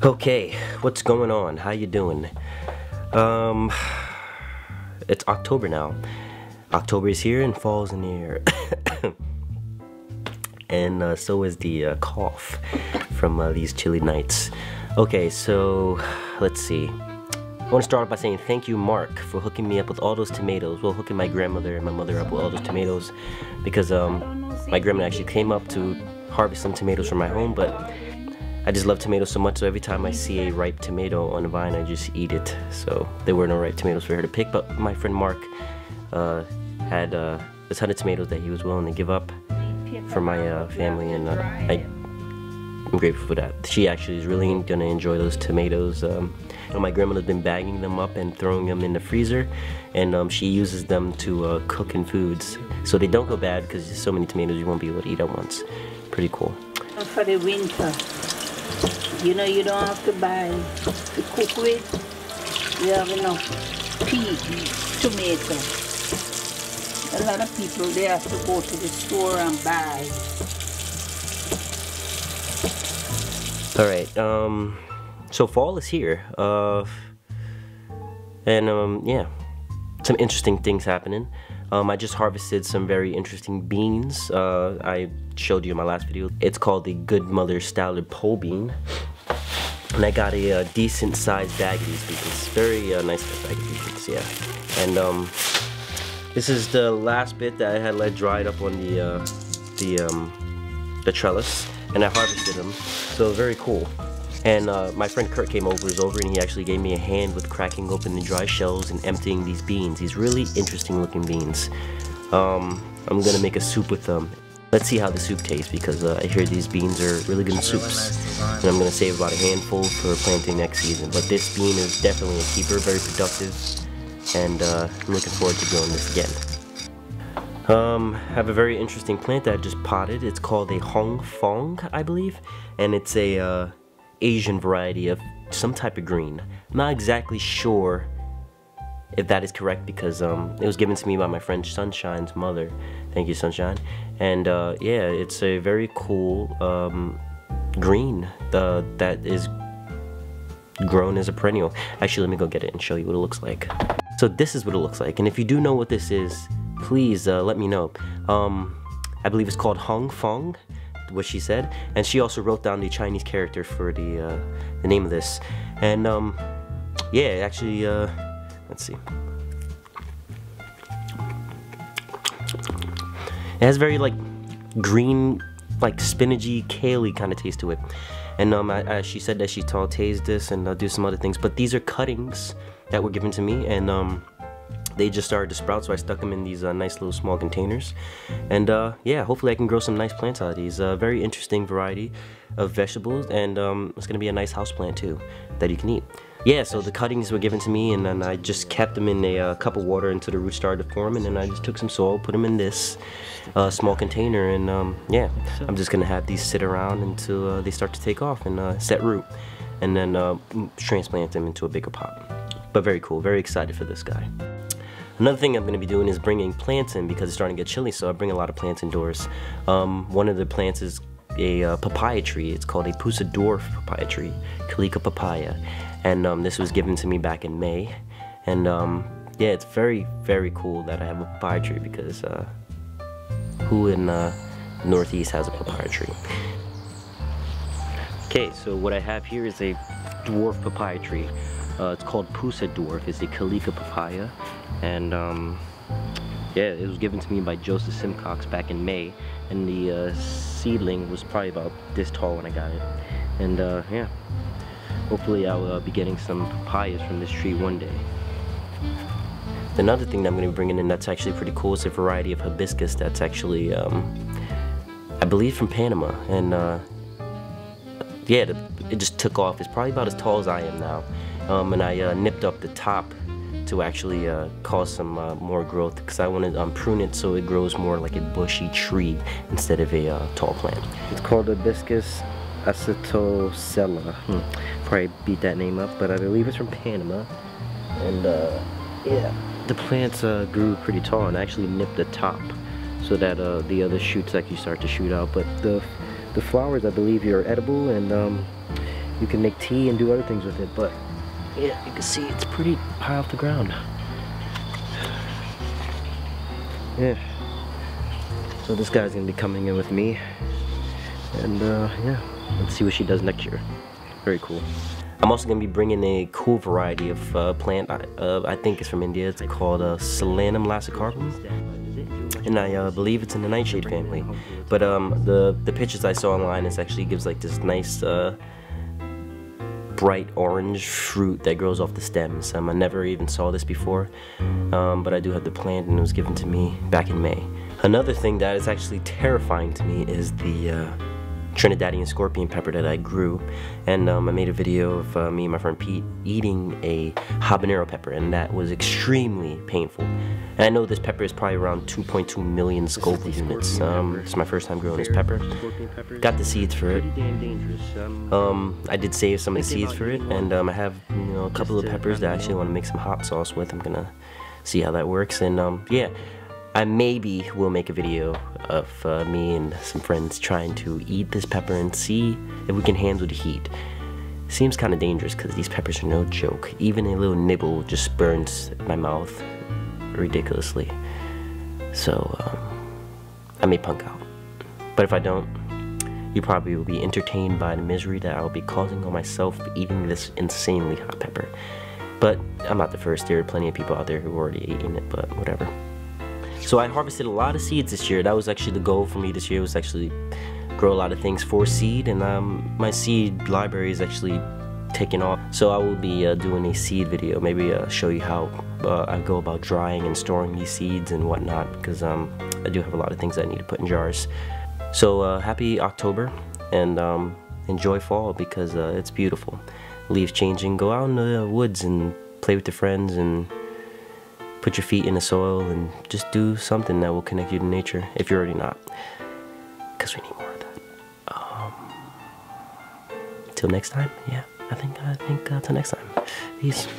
Okay, what's going on? How you doing? It's October now. October is here and fall's in the air. And so is the cough from these chilly nights. Okay, so let's see. I want to start off by saying thank you, Mark, for hooking me up with all those tomatoes. Well, hooking my grandmother and my mother up with all those tomatoes, because my grandmother actually came up to harvest some tomatoes from my home, but I just love tomatoes so much, so every time I see a ripe tomato on a vine, I just eat it. So there were no ripe tomatoes for her to pick, but my friend Mark had a ton of tomatoes that he was willing to give up for my family, and I'm grateful for that. She actually is really gonna enjoy those tomatoes. My grandmother's been bagging them up and throwing them in the freezer, and she uses them to cook in foods, so they don't go bad because there's so many tomatoes you won't be able to eat at once. Pretty cool. For the winter, you know, you don't have to buy to cook with. You have enough tomato. A lot of people, they have to go to the store and buy. Alright, so fall is here, and yeah, some interesting things happening. I just harvested some very interesting beans. I showed you in my last video. It's called the Good Mother Stallard pole bean, and I got a decent sized bag of these beans. Very nice bag of these beans, yeah. And this is the last bit that I had let dried up on the trellis, and I harvested them. So very cool. And my friend Kurt came over, and he actually gave me a hand with cracking open the dry shells and emptying these beans. These really interesting looking beans. I'm gonna make a soup with them. Let's see how the soup tastes, because I hear these beans are really good in soups. And I'm gonna save about a handful for planting next season. But this bean is definitely a keeper, very productive. And I'm looking forward to growing this again. I have a very interesting plant that I just potted. It's called a Hong Fong, I believe. And it's a Asian variety of some type of green. I'm not exactly sure if that is correct, because it was given to me by my friend Sunshine's mother. Thank you, Sunshine. And yeah, it's a very cool green that is grown as a perennial. Actually, let me go get it and show you what it looks like. So this is what it looks like, and if you do know what this is, please let me know. I believe it's called Hong Fong, what she said, and she also wrote down the Chinese character for the name of this. And yeah, actually, let's see. It has very like green, like spinachy, kale-y kind of taste to it. And she said that she sautés this and do some other things, but these are cuttings that were given to me, and they just started to sprout, so I stuck them in these nice little small containers. And yeah, hopefully I can grow some nice plants out of these. Very interesting variety of vegetables, and it's gonna be a nice house plant too that you can eat. Yeah, so the cuttings were given to me, and then I just kept them in a cup of water until the roots started to form, and then I just took some soil, put them in this small container, and yeah, I'm just gonna have these sit around until they start to take off and set root, and then transplant them into a bigger pot. But very cool, very excited for this guy. Another thing I'm going to be doing is bringing plants in, because it's starting to get chilly, so I bring a lot of plants indoors. One of the plants is a papaya tree. It's called a Pusa dwarf papaya tree, Calica papaya, and this was given to me back in May. And yeah, it's very, very cool that I have a papaya tree, because who in the Northeast has a papaya tree? Okay, so what I have here is a dwarf papaya tree. It's called Pusa dwarf. It's a Calica papaya, and yeah, it was given to me by Joseph Simcox back in May, and the seedling was probably about this tall when I got it. And yeah, hopefully I'll be getting some papayas from this tree one day. Another thing that I'm going to be bringing in that's actually pretty cool is a variety of hibiscus that's actually, I believe, from Panama, and yeah, it just took off. It's probably about as tall as I am now. And I nipped up the top to actually cause some more growth, because I want to prune it so it grows more like a bushy tree instead of a tall plant. It's called Hibiscus acetosella. Probably beat that name up, but I believe it's from Panama. And yeah, the plants grew pretty tall, and I actually nipped the top so that the other shoots actually start to shoot out. But the flowers, I believe, are edible, and you can make tea and do other things with it, but yeah, you can see it's pretty high off the ground. Yeah. So this guy's gonna be coming in with me, and yeah, let's see what she does next year. Very cool. I'm also gonna be bringing a cool variety of plant. I think it's from India. It's called Solanum lassicarpum, and I believe it's in the nightshade family. But the pictures I saw online, it actually gives like this nice bright orange fruit that grows off the stems. I never even saw this before, but I do have the plant, and it was given to me back in May. Another thing that is actually terrifying to me is the Trinidadian scorpion pepper that I grew, and I made a video of me and my friend Pete eating a habanero pepper, and that was extremely painful. And I know this pepper is probably around 2.2 million Scoville units. It's my first time growing this pepper. Got the seeds for it. I did save some of the seeds for it, and I have a couple of peppers that I actually want to make some hot sauce with. I'm gonna see how that works, and yeah. I maybe will make a video of me and some friends trying to eat this pepper and see if we can handle the heat. Seems kind of dangerous because these peppers are no joke. Even a little nibble just burns my mouth ridiculously. So I may punk out. But if I don't, you probably will be entertained by the misery that I will be causing on myself eating this insanely hot pepper. But I'm not the first. There are plenty of people out there who are already eating it, but whatever. So I harvested a lot of seeds this year. That was actually the goal for me this year, was actually grow a lot of things for seed, and my seed library is actually taking off. So I will be doing a seed video, maybe show you how I go about drying and storing these seeds and whatnot, because I do have a lot of things that I need to put in jars. So happy October, and enjoy fall, because it's beautiful. Leaves changing. Go out in the woods and play with your friends, and put your feet in the soil, and just do something that will connect you to nature, if you're already not, because we need more of that. Till next time, yeah, I think till next time. Peace.